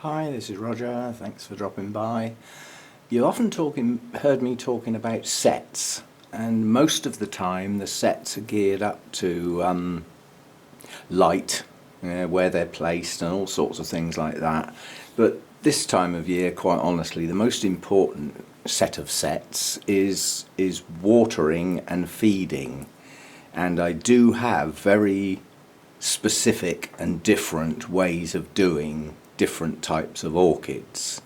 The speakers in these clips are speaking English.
Hi, this is Roger. Thanks for dropping by. You've often heard me talking about sets, and most of the time the sets are geared up to light, where they're placed and all sorts of things like that. But this time of year, quite honestly, the most important set of sets is watering and feeding. And I do have very specific and different ways of doing different types of orchids.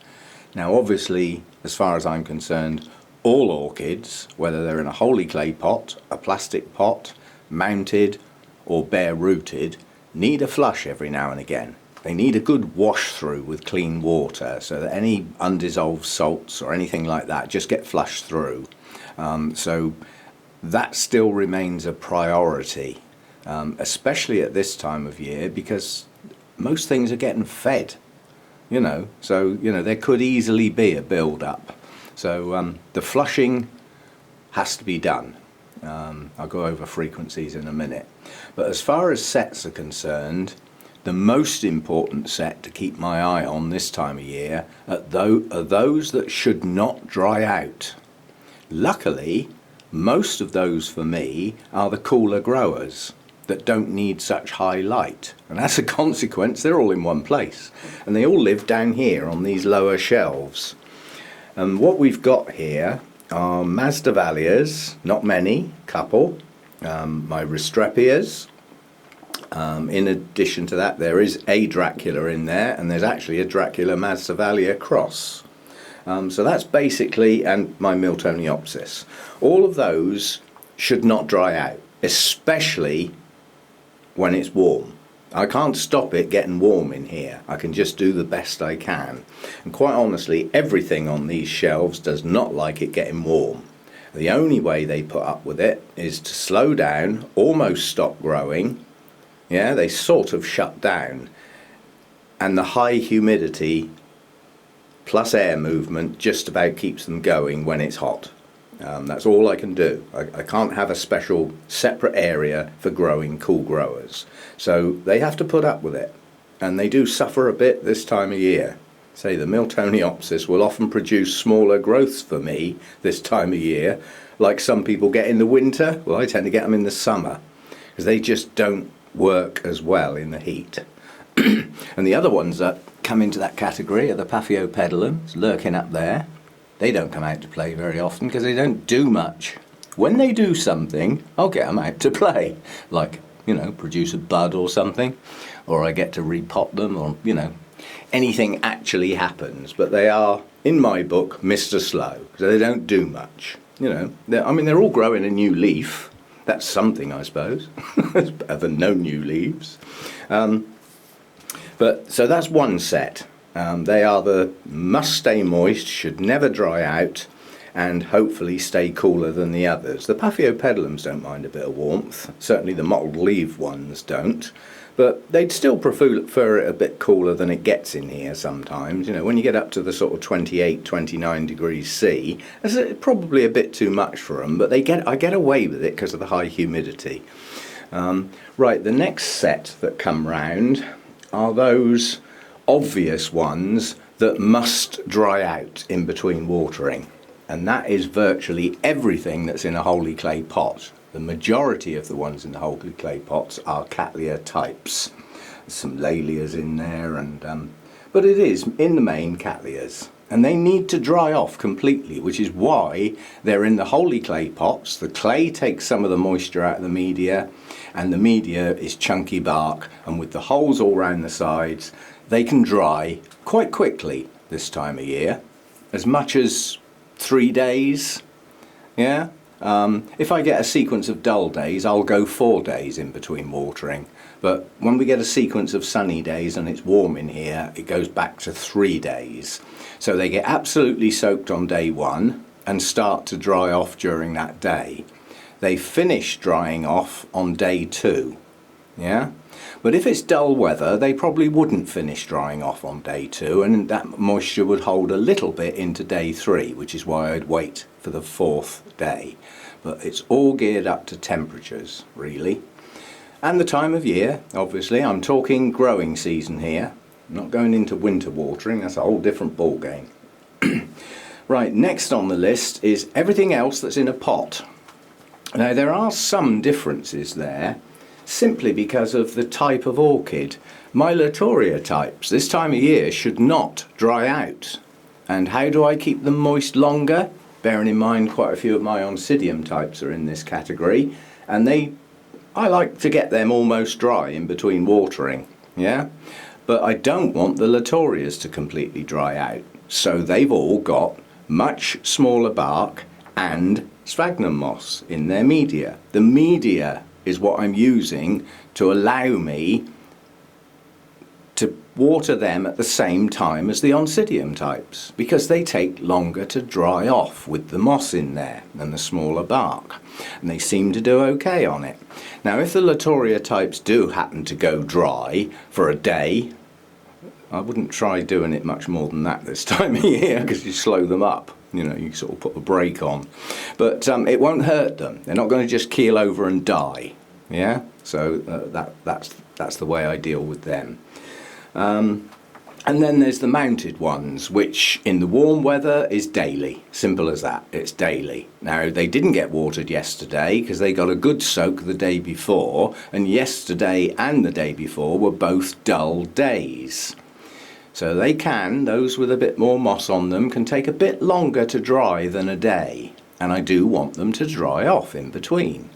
Now obviously, as far as I'm concerned, all orchids, whether they're in a holy clay pot, a plastic pot, mounted or bare rooted, need a flush every now and again. They need a good wash through with clean water so that any undissolved salts or anything like that just get flushed through. So that still remains a priority, especially at this time of year, because most things are getting fed. So there could easily be a build-up. So the flushing has to be done. I'll go over frequencies in a minute. But as far as sets are concerned, the most important set to keep my eye on this time of year are those that should not dry out. Luckily, most of those for me are the cooler growers that don't need such high light, and as a consequence they're all in one place and they all live down here on these lower shelves. And what we've got here are Masdevallias, not many, couple, my Restrepias. In addition to that, there is a Dracula in there, and there's actually a Dracula Masdevallia cross. So that's basically, and my Miltoniopsis. All of those should not dry out, especially when it's warm. I can't stop it getting warm in here. I can just do the best I can. And quite honestly, everything on these shelves does not like it getting warm. The only way they put up with it is to slow down, almost stop growing. Yeah, they sort of shut down. And the high humidity plus air movement just about keeps them going when it's hot. That's all I can do. I can't have a special separate area for growing cool growers. So they have to put up with it. And they do suffer a bit this time of year. Say the Miltoniopsis will often produce smaller growths for me this time of year, like some people get in the winter. Well, I tend to get them in the summer because they just don't work as well in the heat. And the other ones that come into that category are the Paphiopedilums, lurking up there. They don't come out to play very often because they don't do much. When they do something, I'll get them out to play, like, produce a bud or something, or I get to repot them, or, anything actually happens. But they are, in my book, Mr. Slow, so they don't do much. They're all growing a new leaf. That's something, I suppose. It's better than no new leaves. So that's one set. They are the must stay moist, should never dry out, and hopefully stay cooler than the others. The Paphiopedilums don't mind a bit of warmth. Certainly the mottled leaf ones don't. But they'd still prefer it a bit cooler than it gets in here sometimes. When you get up to the sort of 28, 29 degrees C, it's probably a bit too much for them, but I get away with it because of the high humidity. Right, the next set that come round are those obvious ones that must dry out in between watering, and that is virtually everything that's in a holy clay pot. The majority of the ones in the holy clay pots are Cattleya types. There's some Lalias in there, but it is in the main Cattleyas, and they need to dry off completely, which is why they're in the holy clay pots. The clay takes some of the moisture out of the media, and the media is chunky bark, and with the holes all around the sides, they can dry quite quickly this time of year, as much as 3 days. Yeah. If I get a sequence of dull days, I'll go 4 days in between watering. But when we get a sequence of sunny days and it's warm in here, it goes back to 3 days. So they get absolutely soaked on day 1 and start to dry off during that day. They finish drying off on day 2. Yeah. But if it's dull weather, they probably wouldn't finish drying off on day 2, and that moisture would hold a little bit into day 3, which is why I'd wait for the 4th day. But it's all geared up to temperatures, really. And the time of year, obviously. I'm talking growing season here. I'm not going into winter watering, that's a whole different ball game. Right, next on the list is everything else that's in a pot. Now there are some differences there, simply because of the type of orchid. My Latoria types this time of year should not dry out. And how do I keep them moist longer? Bearing in mind quite a few of my Oncidium types are in this category, and I like to get them almost dry in between watering, yeah? But I don't want the Latorias to completely dry out. So they've all got much smaller bark and sphagnum moss in their media. The media is what I'm using to allow me to water them at the same time as the Oncidium types, because they take longer to dry off with the moss in there and the smaller bark, and they seem to do okay on it. Now if the Latoria types do happen to go dry for a day, I wouldn't try doing it much more than that this time of year, because you slow them up. You know, you sort of put a brake on. But it won't hurt them. They're not going to just keel over and die. Yeah? So that's the way I deal with them. And then there's the mounted ones, which in the warm weather is daily. Simple as that. It's daily. Now, they didn't get watered yesterday because they got a good soak the day before, and yesterday and the day before were both dull days. So those with a bit more moss on them can take a bit longer to dry than a day, and I do want them to dry off in between.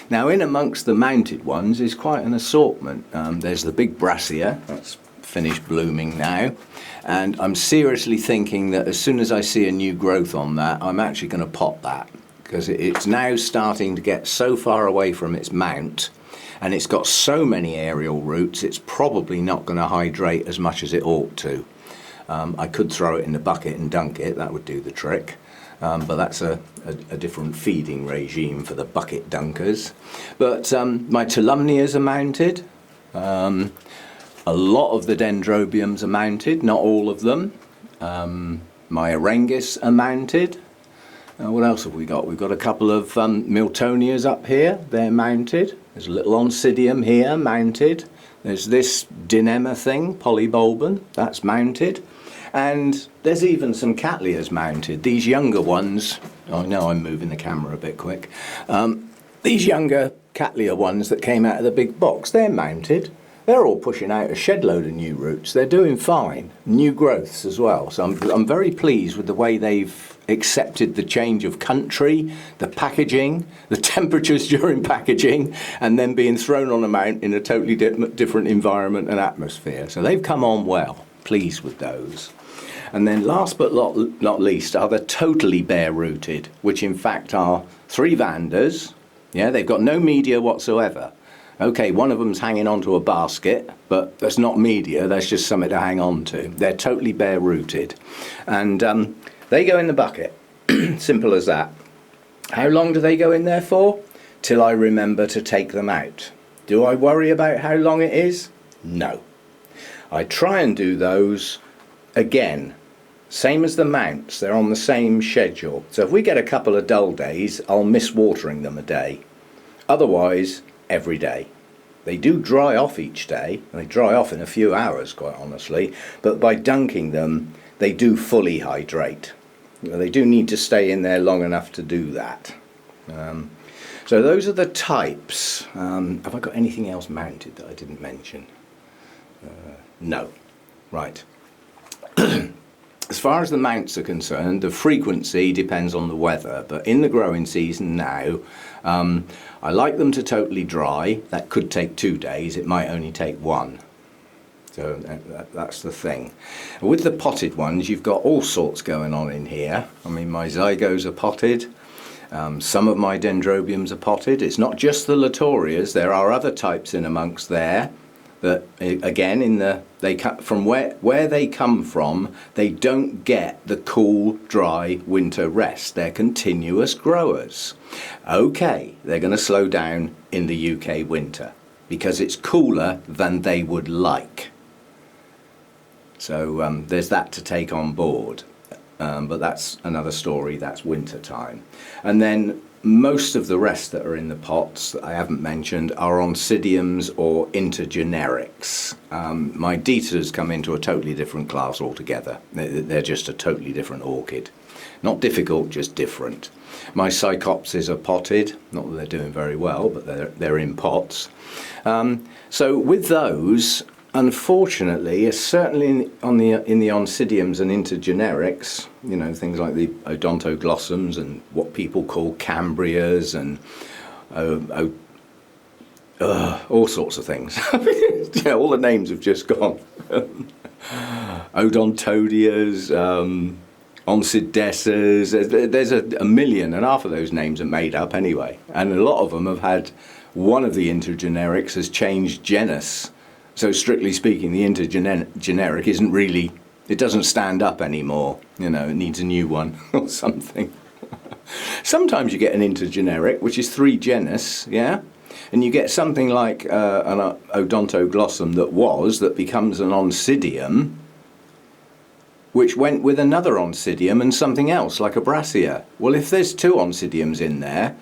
Now in amongst the mounted ones is quite an assortment. There's the big Brassia, that's finished blooming now, and I'm seriously thinking that as soon as I see a new growth on that, I'm actually going to pot that, because it's now starting to get so far away from its mount, and it's got so many aerial roots, it's probably not going to hydrate as much as it ought to. I could throw it in the bucket and dunk it, that would do the trick. But that's a different feeding regime for the bucket dunkers. But my Tolumnias are mounted. A lot of the Dendrobiums are mounted, not all of them. My Arengis are mounted. What else have we got? We've got a couple of Miltonias up here, they're mounted. There's a little Oncidium here, mounted. There's this Dinema thing, Polybulbon, that's mounted. And there's even some Cattleyas mounted. These younger ones, I know I'm moving the camera a bit quick. These younger Cattleya ones that came out of the big box, they're mounted. They're all pushing out a shed load of new roots. They're doing fine. New growths as well. So I'm very pleased with the way they've accepted the change of country, the packaging, the temperatures during packaging, and then being thrown on a mount in a totally different environment and atmosphere. So they've come on well. Pleased with those. And then last but not least are the totally bare-rooted, which in fact are 3 Vanders. Yeah, they've got no media whatsoever. Okay, one of them's hanging onto a basket, but that's not media, that's just something to hang on to. They're totally bare-rooted. And they go in the bucket. Simple as that. How long do they go in there for? Till I remember to take them out. Do I worry about how long it is? No. I try and do those, again, same as the mounts, they're on the same schedule. So if we get a couple of dull days, I'll miss watering them a day. Otherwise, every day. They do dry off each day, and they dry off in a few hours, quite honestly, but by dunking them, they do fully hydrate. They do need to stay in there long enough to do that. So those are the types. Have I got anything else mounted that I didn't mention? No. Right. As far as the mounts are concerned, the frequency depends on the weather, but in the growing season now, I like them to totally dry. That could take 2 days, it might only take 1. So that's the thing. With the potted ones, you've got all sorts going on in here. I mean, my Zygos are potted. Some of my Dendrobiums are potted. It's not just the Latorias, there are other types in amongst there. That again, from where they come from, they don't get the cool, dry winter rest. They're continuous growers. Okay, they're going to slow down in the UK winter because it's cooler than they would like. So there's that to take on board. But that's another story. That's winter time. And then most of the rest that are in the pots that I haven't mentioned are oncidiums or intergenerics. My additives come into a totally different class altogether. They're just a totally different orchid. Not difficult, just different. My psychopsis are potted, not that they're doing very well, but they're in pots. So with those, unfortunately, certainly in the oncidiums and intergenerics, you know, things like the odontoglossums and what people call cambrias and all sorts of things. You know, all the names have just gone. Odontodias, oncidesas, there's a million, and half of those names are made up anyway. And a lot of them have had, one of the intergenerics has changed genus. So strictly speaking, the intergeneric isn't really, it doesn't stand up anymore. You know, it needs a new one or something. Sometimes you get an intergeneric, which is 3 genus, yeah? And you get something like an odontoglossum that becomes an oncidium, which went with another oncidium and something else, like a brassia. Well, if there's 2 oncidiums in there,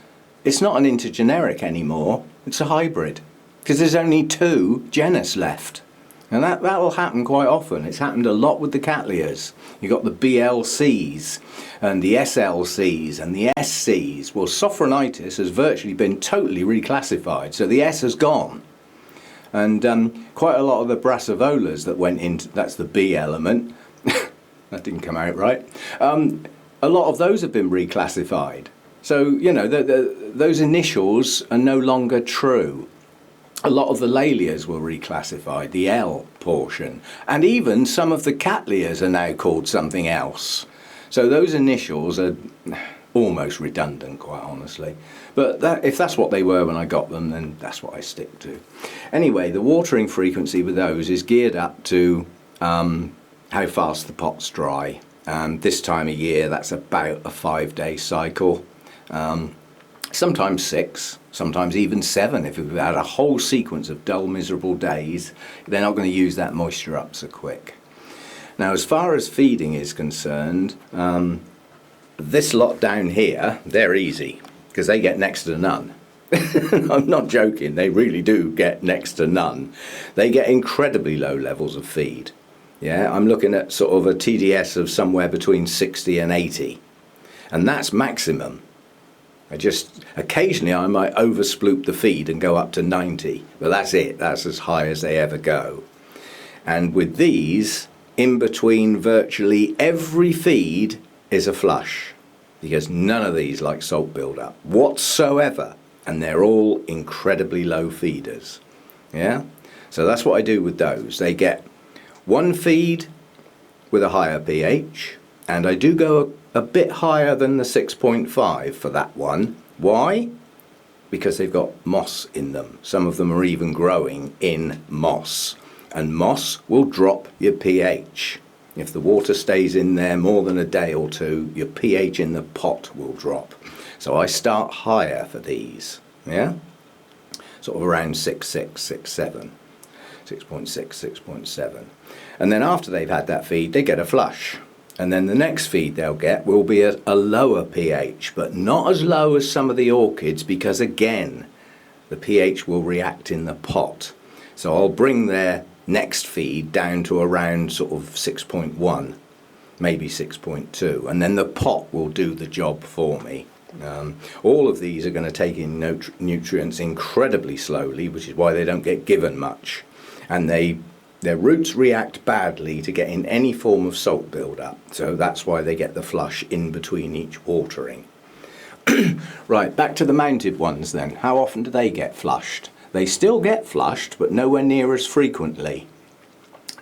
it's not an intergeneric anymore, it's a hybrid. Because there's only 2 genus left. And that will happen quite often. It's happened a lot with the Cattleyas. You've got the BLCs and the SLCs and the SCs. Well, Sophronitis has virtually been totally reclassified, so the S has gone. And quite a lot of the Brassivolas that went into, that's the B element, that didn't come out right, a lot of those have been reclassified. So, you know, those initials are no longer true. A lot of the Lalias were reclassified, the L portion, and even some of the Cattleyas are now called something else. So those initials are almost redundant, quite honestly. But if that's what they were when I got them, then that's what I stick to. Anyway, the watering frequency with those is geared up to how fast the pot's dry. This time of year, that's about a 5-day cycle. Sometimes 6, sometimes even 7. If we've had a whole sequence of dull, miserable days, they're not going to use that moisture up so quick. Now, as far as feeding is concerned, this lot down here, they're easy, because they get next to none. I'm not joking, they really do get next to none. They get incredibly low levels of feed. Yeah, I'm looking at sort of a TDS of somewhere between 60 and 80. And that's maximum. Occasionally I might oversploop the feed and go up to 90, but that's it, that's as high as they ever go. And with these, in between virtually every feed is a flush, because none of these like salt buildup whatsoever, and they're all incredibly low feeders. Yeah, so that's what I do with those. They get one feed with a higher pH, and I do go a bit higher than the 6.5 for that one. Why? Because they've got moss in them. Some of them are even growing in moss, and moss will drop your pH. If the water stays in there more than a day or 2, your pH in the pot will drop. So I start higher for these, yeah? Sort of around 6.6, 6.7, 6.6, 6.7. And then after they've had that feed, they get a flush. And then the next feed they'll get will be a lower pH, but not as low as some of the orchids, because again, the pH will react in the pot. So I'll bring their next feed down to around sort of 6.1, maybe 6.2, and then the pot will do the job for me. All of these are going to take in nutrients incredibly slowly, which is why they don't get given much. And their roots react badly to getting any form of salt build-up, so that's why they get the flush in between each watering. Right, back to the mounted ones then. How often do they get flushed? They still get flushed, but nowhere near as frequently.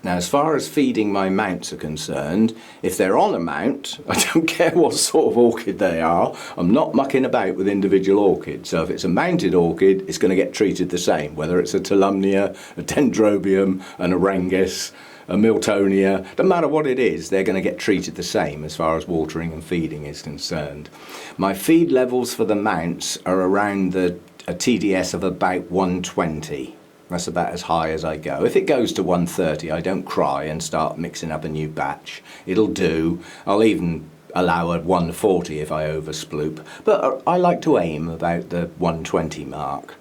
Now, as far as feeding my mounts are concerned, if they're on a mount, I don't care what sort of orchid they are, I'm not mucking about with individual orchids. So if it's a mounted orchid, it's going to get treated the same, whether it's a Tolumnia, a Dendrobium, an Aurangis, a Miltonia, no matter what it is, they're going to get treated the same as far as watering and feeding is concerned. My feed levels for the mounts are around a TDS of about 120. That's about as high as I go. If it goes to 130, I don't cry and start mixing up a new batch. It'll do. I'll even allow a 140 if I oversploop, but I like to aim about the 120 mark.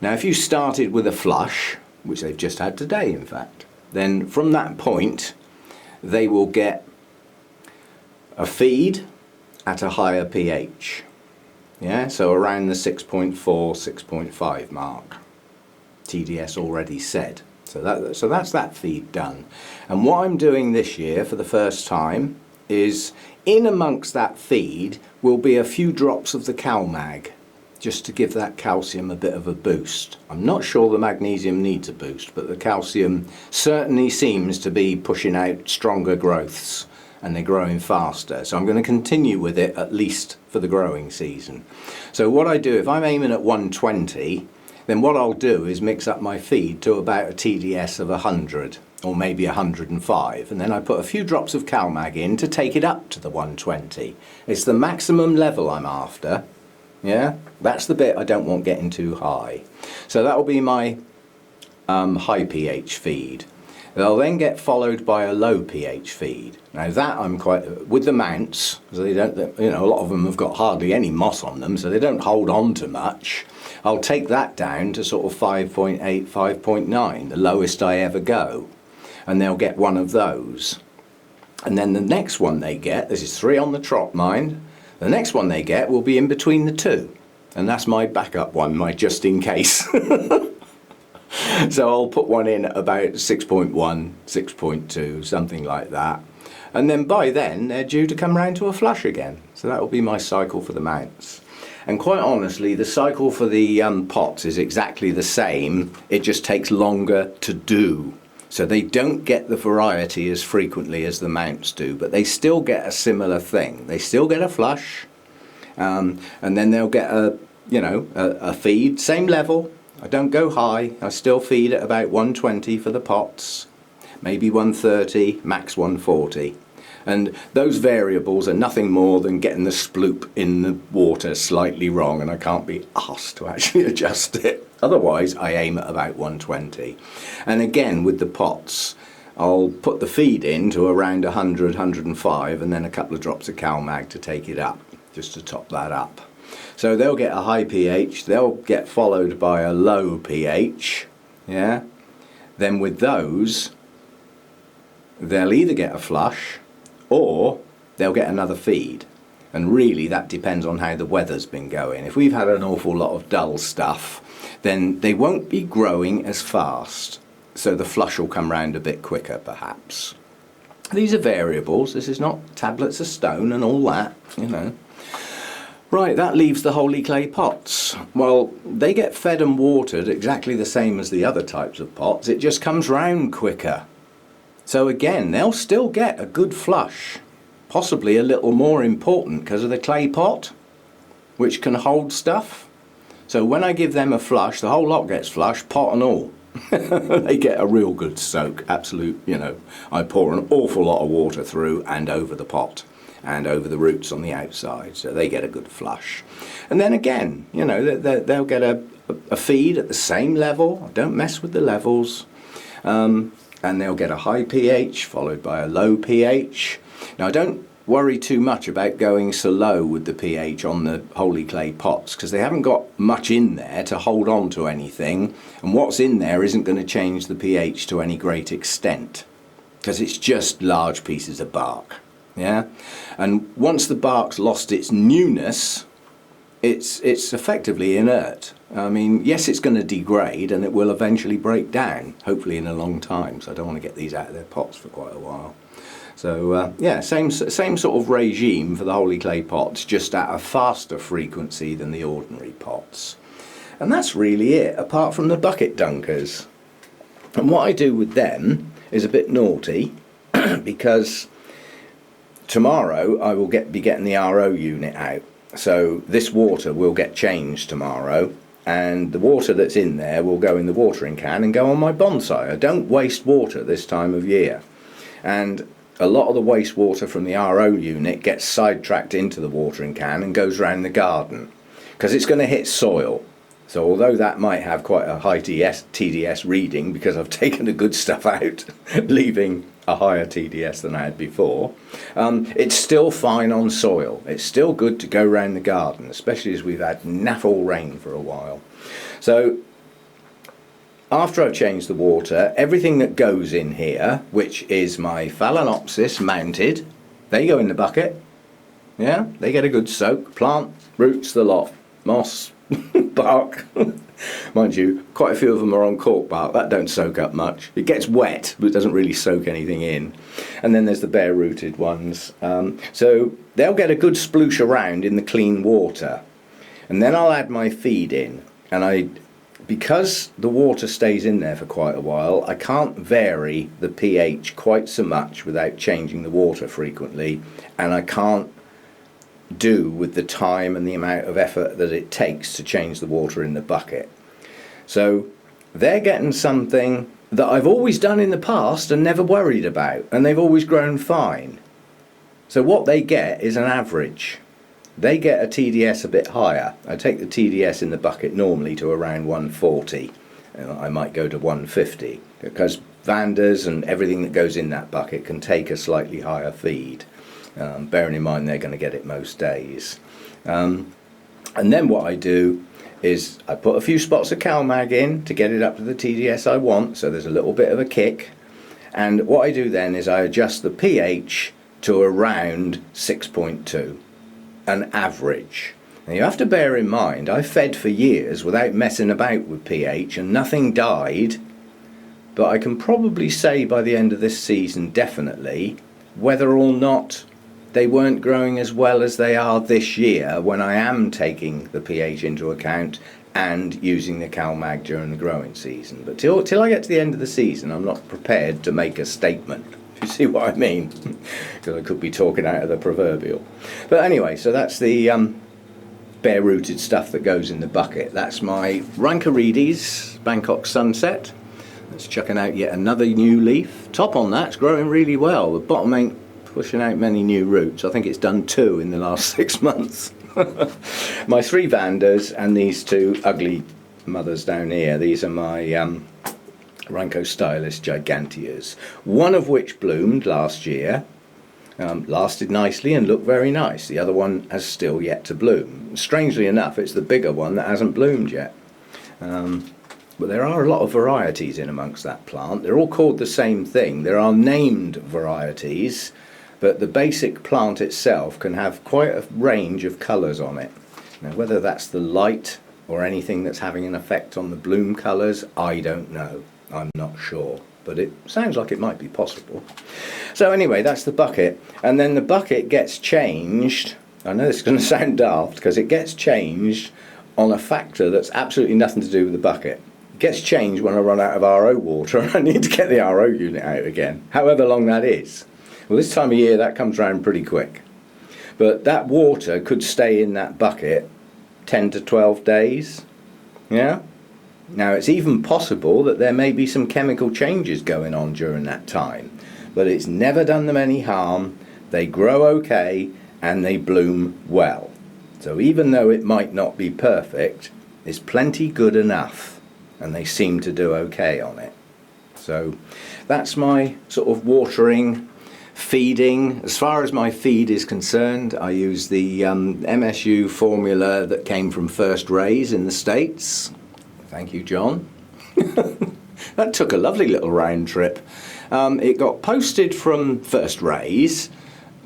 Now if you started with a flush, which they've just had today in fact, then from that point they will get a feed at a higher pH. Yeah, so around the 6.4, 6.5 mark. TDS already said. So that's that feed done. And what I'm doing this year for the first time is in amongst that feed will be a few drops of the CalMag, just to give that calcium a bit of a boost. I'm not sure the magnesium needs a boost, but the calcium certainly seems to be pushing out stronger growths and they're growing faster. So I'm going to continue with it at least for the growing season. So what I do, if I'm aiming at 120, then what I'll do is mix up my feed to about a TDS of 100 or maybe 105, and then I put a few drops of CalMag in to take it up to the 120. It's the maximum level I'm after. Yeah, that's the bit I don't want getting too high. So that will be my high pH feed. They'll then get followed by a low pH feed. Now that I'm quite, with the mounts, because they don't, you know, a lot of them have got hardly any moss on them, so they don't hold on to much. I'll take that down to sort of 5.8, 5.9, the lowest I ever go. And they'll get one of those. And then the next one they get, this is 3 on the trot mind, the next one they get will be in between the 2. And that's my backup one, my just in case. So I'll put one in at about 6.1, 6.2, something like that. And then by then they're due to come round to a flush again. So that will be my cycle for the mounts. And quite honestly, the cycle for the pots is exactly the same. It just takes longer to do. So they don't get the variety as frequently as the mounts do, but they still get a similar thing. They still get a flush, and then they'll get a feed, same level. I don't go high. I still feed at about 120 for the pots, maybe 130, max 140. And those variables are nothing more than getting the sploop in the water slightly wrong, and I can't be asked to actually adjust it. Otherwise, I aim at about 120. And again, with the pots, I'll put the feed in to around 100, 105, and then a couple of drops of CalMag to take it up, just to top that up. So they'll get a high pH, they'll get followed by a low pH, yeah? Then with those, they'll either get a flush, or they'll get another feed. And really that depends on how the weather's been going. If we've had an awful lot of dull stuff, then they won't be growing as fast. So the flush will come round a bit quicker perhaps. These are variables, this is not tablets of stone and all that, you know. Right, that leaves the holy clay pots. Well, they get fed and watered exactly the same as the other types of pots, it just comes round quicker. So again, they'll still get a good flush, possibly a little more important because of the clay pot, which can hold stuff. So when I give them a flush, the whole lot gets flushed, pot and all. They get a real good soak, absolute, you know. I pour an awful lot of water through and over the pot and over the roots on the outside, so they get a good flush. And then again, you know, they'll get a feed at the same level. Don't mess with the levels. And they'll get a high pH followed by a low pH. Now don't worry too much about going so low with the pH on the holy clay pots, because they haven't got much in there to hold on to anything, and what's in there isn't going to change the pH to any great extent, because it's just large pieces of bark. Yeah, and once the bark's lost its newness, it's effectively inert. I mean, yes, it's going to degrade and it will eventually break down, hopefully in a long time, so I don't want to get these out of their pots for quite a while. So yeah, same sort of regime for the holy clay pots, just at a faster frequency than the ordinary pots. And that's really it, apart from the bucket dunkers. And what I do with them is a bit naughty, because tomorrow I will be getting the RO unit out. So this water will get changed tomorrow, and the water that's in there will go in the watering can and go on my bonsai. I don't waste water this time of year, and a lot of the wastewater from the RO unit gets sidetracked into the watering can and goes around the garden, because it's going to hit soil. So although that might have quite a high TDS reading, because I've taken the good stuff out, leaving a higher TDS than I had before. It's still fine on soil. It's still good to go around the garden, especially as we've had naffle rain for a while. So after I've changed the water, everything that goes in here, which is my Phalaenopsis mounted, they go in the bucket. Yeah, they get a good soak. Plant, roots, the lot. Moss, bark. Mind you, quite a few of them are on cork bark. That don't soak up much. It gets wet, but it doesn't really soak anything in. And then there's the bare-rooted ones. So they'll get a good sploosh around in the clean water. And then I'll add my feed in. And because the water stays in there for quite a while, I can't vary the pH quite so much without changing the water frequently. And I can't do with the time and the amount of effort that it takes to change the water in the bucket. So they're getting something that I've always done in the past and never worried about, and they've always grown fine. So what they get is an average. They get a TDS a bit higher. I take the TDS in the bucket normally to around 140. I might go to 150 because Vandas and everything that goes in that bucket can take a slightly higher feed. Bearing in mind they're going to get it most days. And then what I do is I put a few spots of CalMag in to get it up to the TDS I want, so there's a little bit of a kick. And what I do then is I adjust the pH to around 6.2, an average. Now you have to bear in mind I fed for years without messing about with pH and nothing died, but I can probably say by the end of this season definitely whether or not they weren't growing as well as they are this year when I am taking the pH into account and using the CalMag during the growing season. But till I get to the end of the season, I'm not prepared to make a statement, if you see what I mean, because I could be talking out of the proverbial. But anyway, so that's the bare-rooted stuff that goes in the bucket. That's my Rancoredes Bangkok Sunset. That's chucking out yet another new leaf. Top on that's growing really well. The bottom ain't pushing out many new roots. I think it's done 2 in the last 6 months. My 3 Vandas and these 2 ugly mothers down here. These are my Ranco Stylus Giganteas. One of which bloomed last year, lasted nicely and looked very nice. The other one has still yet to bloom. Strangely enough, it's the bigger one that hasn't bloomed yet. But there are a lot of varieties in amongst that plant. They're all called the same thing. There are named varieties, but the basic plant itself can have quite a range of colours on it. Now, whether that's the light or anything that's having an effect on the bloom colours, I don't know. I'm not sure, but it sounds like it might be possible. So anyway, that's the bucket. And then the bucket gets changed. I know this is going to sound daft because it gets changed on a factor that's absolutely nothing to do with the bucket. It gets changed when I run out of RO water and I need to get the RO unit out again, however long that is. Well, this time of year that comes around pretty quick. But that water could stay in that bucket 10 to 12 days. Yeah? Now it's even possible that there may be some chemical changes going on during that time. But it's never done them any harm. They grow okay and they bloom well. So even though it might not be perfect, it's plenty good enough. And they seem to do okay on it. So that's my sort of watering, feeding. As far as my feed is concerned, I use the MSU formula that came from First Rays in the States. Thank you, John. That took a lovely little round trip. It got posted from First Rays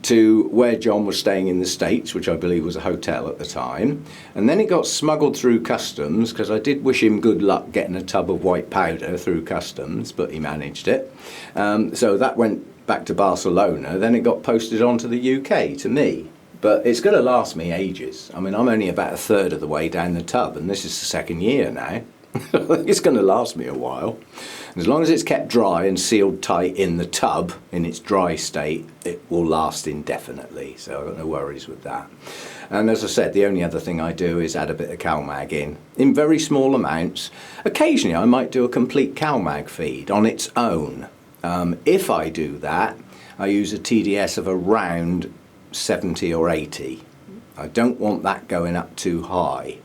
to where John was staying in the States, which I believe was a hotel at the time, and then it got smuggled through customs, because I did wish him good luck getting a tub of white powder through customs, but he managed it. So that went back to Barcelona, then it got posted on to the UK, to me. But it's going to last me ages. I mean, I'm only about 1/3 of the way down the tub, and this is the 2nd year now. I think it's going to last me a while. As long as it's kept dry and sealed tight in the tub, in its dry state, it will last indefinitely. So I've got no worries with that. And as I said, the only other thing I do is add a bit of CalMag in very small amounts. Occasionally I might do a complete CalMag feed on its own. If I do that, I use a TDS of around 70 or 80. I don't want that going up too high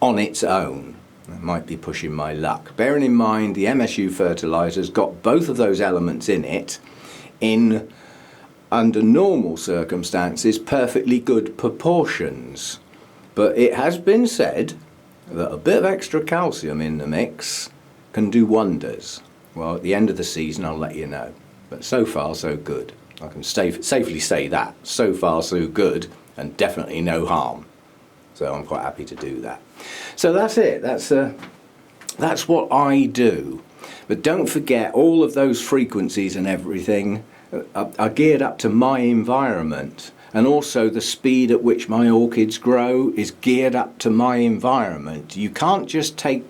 on its own. That might be pushing my luck. Bearing in mind the MSU fertilizer's got both of those elements in it in, under normal circumstances, perfectly good proportions. But it has been said that a bit of extra calcium in the mix can do wonders. Well, at the end of the season, I'll let you know. But so far, so good. I can safely say that. So far, so good, and definitely no harm. So I'm quite happy to do that. So that's it. That's what I do. But don't forget, all of those frequencies and everything are geared up to my environment. And also the speed at which my orchids grow is geared up to my environment. You can't just take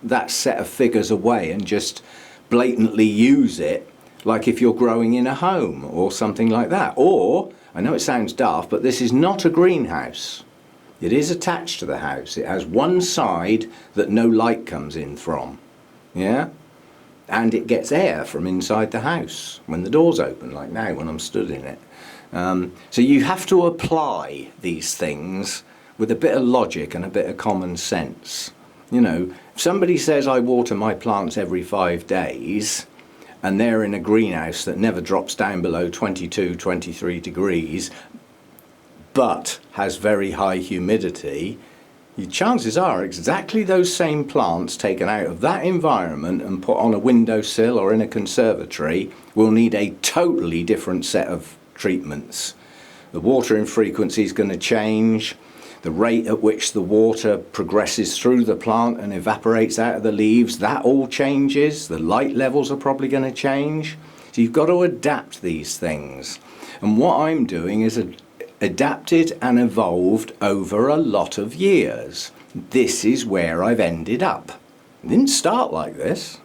that set of figures away and just blatantly use it like if you're growing in a home or something like that. Or, I know it sounds daft, but this is not a greenhouse. It is attached to the house. It has one side that no light comes in from. Yeah? And it gets air from inside the house when the door's open, like now when I'm stood in it. So you have to apply these things with a bit of logic and a bit of common sense. You know, if somebody says I water my plants every 5 days and they're in a greenhouse that never drops down below 22, 23 degrees but has very high humidity, your chances are exactly those same plants taken out of that environment and put on a windowsill or in a conservatory will need a totally different set of treatments. The watering frequency is going to change, the rate at which the water progresses through the plant and evaporates out of the leaves, that all changes. The light levels are probably going to change. So you've got to adapt these things. And what I'm doing is adapted and evolved over a lot of years. This is where I've ended up. It didn't start like this.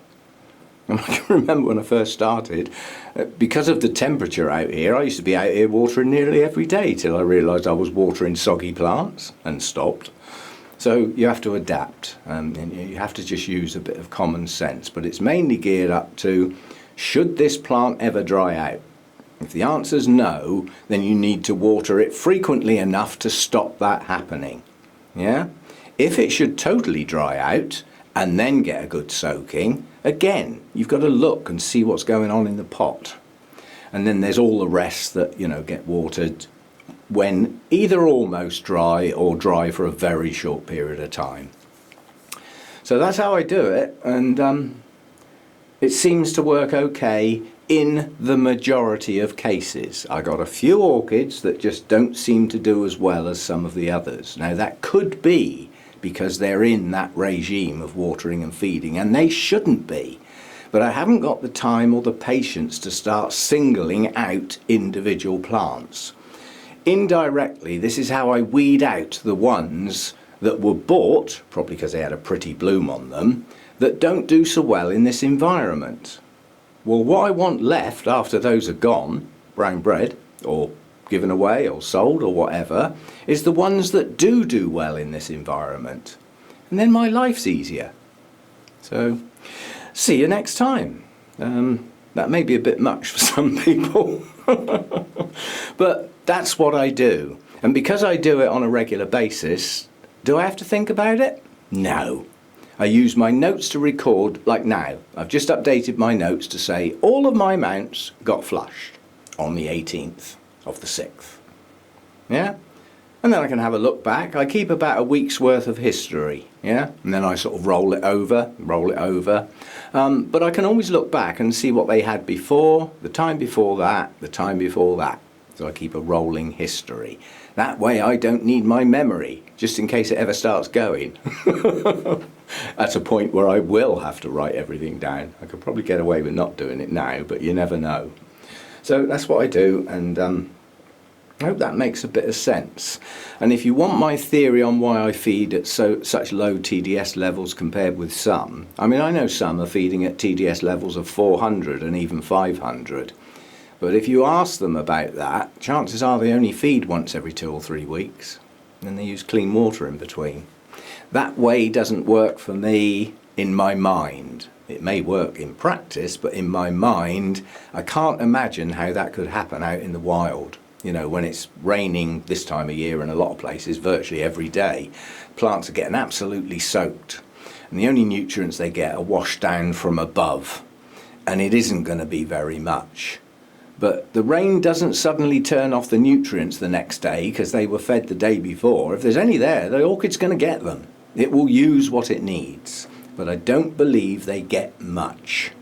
And I can remember when I first started, because of the temperature out here, I used to be out here watering nearly every day till I realised I was watering soggy plants and stopped. So you have to adapt, and you have to just use a bit of common sense. But it's mainly geared up to, should this plant ever dry out? If the answer's no, then you need to water it frequently enough to stop that happening. Yeah? If it should totally dry out and then get a good soaking, again, you've got to look and see what's going on in the pot. And then there's all the rest that, you know, get watered when either almost dry or dry for a very short period of time. So that's how I do it, and it seems to work okay in the majority of cases. I got a few orchids that just don't seem to do as well as some of the others. Now that could be because they're in that regime of watering and feeding, and they shouldn't be. But I haven't got the time or the patience to start singling out individual plants. Indirectly, this is how I weed out the ones that were bought, probably because they had a pretty bloom on them, that don't do so well in this environment. Well, what I want left after those are gone, brown bread, or given away, or sold, or whatever, is the ones that do well in this environment. And then my life's easier. So, see you next time. That may be a bit much for some people. But that's what I do. And because I do it on a regular basis, do I have to think about it? No. I use my notes to record, like now. I've just updated my notes to say all of my mounts got flushed on the 18th of the 6th. Yeah? And then I can have a look back. I keep about a week's worth of history. Yeah? And then I sort of roll it over. But I can always look back and see what they had before, the time before that, the time before that. So I keep a rolling history. That way I don't need my memory, just in case it ever starts going. At a point where I will have to write everything down. I could probably get away with not doing it now, but you never know. So that's what I do, and I hope that makes a bit of sense. And if you want my theory on why I feed at such low TDS levels compared with some, I mean, I know some are feeding at TDS levels of 400 and even 500. But if you ask them about that, chances are they only feed once every 2 or 3 weeks. And they use clean water in between. That way doesn't work for me in my mind. It may work in practice, but in my mind, I can't imagine how that could happen out in the wild. You know, when it's raining this time of year in a lot of places, virtually every day, plants are getting absolutely soaked. And the only nutrients they get are washed down from above. And it isn't going to be very much. But the rain doesn't suddenly turn off the nutrients the next day because they were fed the day before. If there's any there, the orchid's going to get them. It will use what it needs. But I don't believe they get much.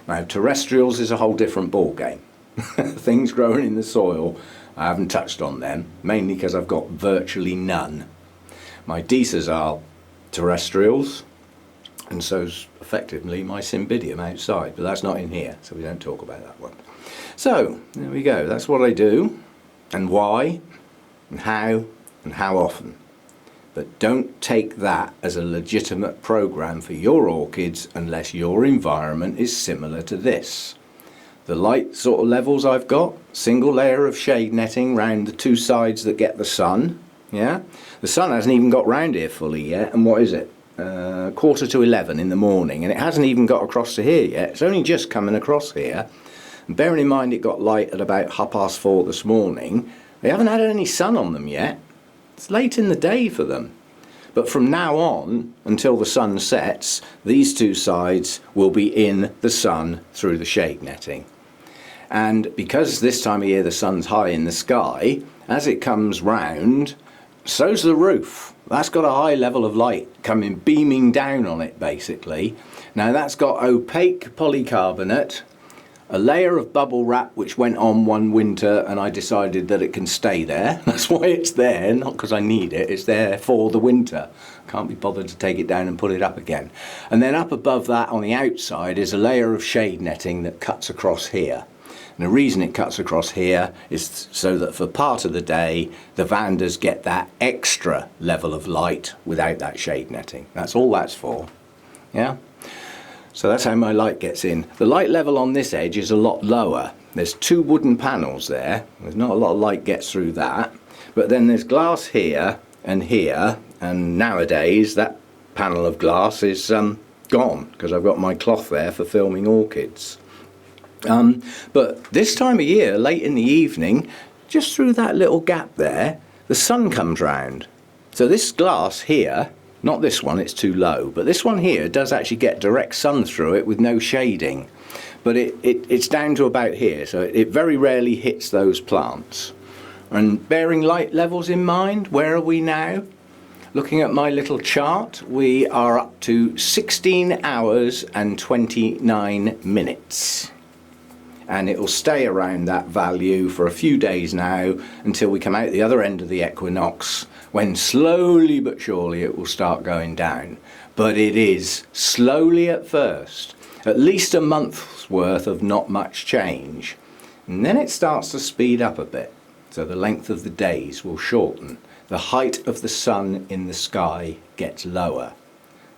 Now, terrestrials is a whole different ball game. Things growing in the soil, I haven't touched on them, mainly because I've got virtually none. My Deces are terrestrials, and so's effectively my Cymbidium outside, but that's not in here, so we don't talk about that one. So, there we go, that's what I do, and why, and how often. But don't take that as a legitimate program for your orchids unless your environment is similar to this. The light sort of levels I've got, single layer of shade netting round the two sides that get the sun. Yeah, the sun hasn't even got round here fully yet, and what is it? 10:45 in the morning, and it hasn't even got across to here yet. It's only just coming across here. And bearing in mind it got light at about 4:30 this morning, they haven't had any sun on them yet. It's late in the day for them. But from now on, until the sun sets, these two sides will be in the sun through the shade netting. And because this time of year the sun's high in the sky, as it comes round, so's the roof. That's got a high level of light coming, beaming down on it basically. Now that's got opaque polycarbonate, a layer of bubble wrap which went on one winter, and I decided that it can stay there. That's why it's there, not because I need it, it's there for the winter. Can't be bothered to take it down and put it up again. And then up above that on the outside is a layer of shade netting that cuts across here. And the reason it cuts across here is so that for part of the day the Vandas get that extra level of light without that shade netting. That's all that's for. Yeah? So that's how my light gets in. The light level on this edge is a lot lower. There's two wooden panels there. There's not a lot of light gets through that. But then there's glass here, and nowadays that panel of glass is gone because I've got my cloth there for filming orchids. But this time of year, late in the evening, just through that little gap there, the sun comes round. So this glass here, not this one, it's too low, but this one here does actually get direct sun through it with no shading. But it's down to about here, so it very rarely hits those plants. And bearing light levels in mind, where are we now? Looking at my little chart, we are up to 16 hours and 29 minutes. And it will stay around that value for a few days now until we come out the other end of the equinox, when slowly but surely it will start going down. But it is slowly at first, at least a month's worth of not much change. And then it starts to speed up a bit, so the length of the days will shorten. The height of the sun in the sky gets lower.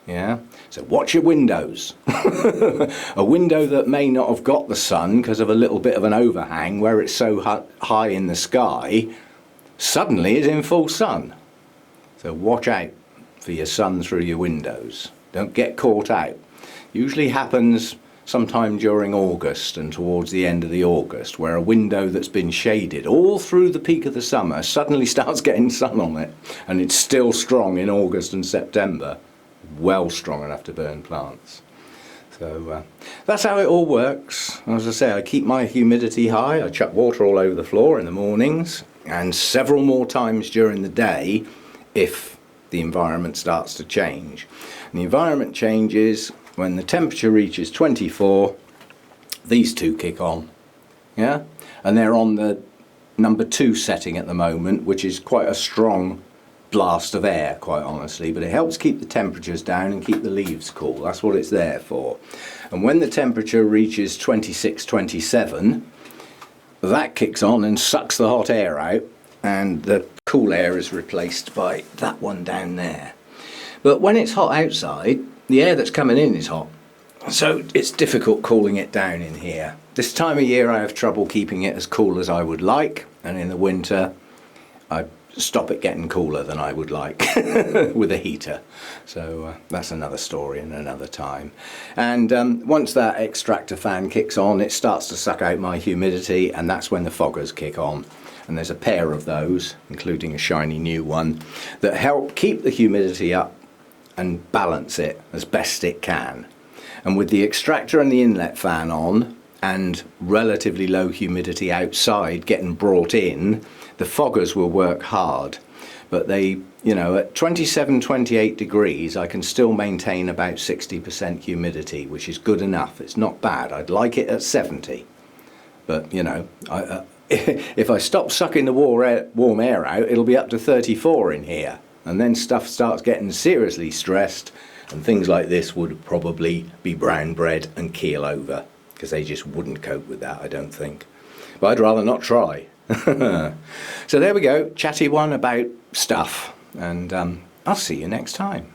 Yeah, so watch your windows. A window that may not have got the sun because of a little bit of an overhang where it's so high in the sky, suddenly is in full sun. So watch out for your sun through your windows. Don't get caught out. Usually happens sometime during August and towards the end of the August, where a window that's been shaded all through the peak of the summer suddenly starts getting sun on it, and it's still strong in August and September. Well strong enough to burn plants. So that's how it all works. As I say, I keep my humidity high. I chuck water all over the floor in the mornings and several more times during the day if the environment starts to change. And the environment changes when the temperature reaches 24. These two kick on. Yeah, and they're on the number 2 setting at the moment, which is quite a strong blast of air, quite honestly, but it helps keep the temperatures down and keep the leaves cool. That's what it's there for. And when the temperature reaches 26, 27, that kicks on and sucks the hot air out, and the cool air is replaced by that one down there. But when it's hot outside, the air that's coming in is hot, so it's difficult cooling it down in here. This time of year I have trouble keeping it as cool as I would like, and in the winter I stop it getting cooler than I would like with a heater. So that's another story and another time. And once that extractor fan kicks on, it starts to suck out my humidity, and that's when the foggers kick on. And there's a pair of those, including a shiny new one, that help keep the humidity up and balance it as best it can. And with the extractor and the inlet fan on, and relatively low humidity outside getting brought in, the foggers will work hard. But they, you know, at 27, 28 degrees, I can still maintain about 60% humidity, which is good enough. It's not bad. I'd like it at 70. But, you know, if I stop sucking the warm air out, it'll be up to 34 in here. And then stuff starts getting seriously stressed, and things like this would probably be brown bread and keel over, because they just wouldn't cope with that, I don't think. But I'd rather not try. So there we go, chatty one about stuff, and I'll see you next time.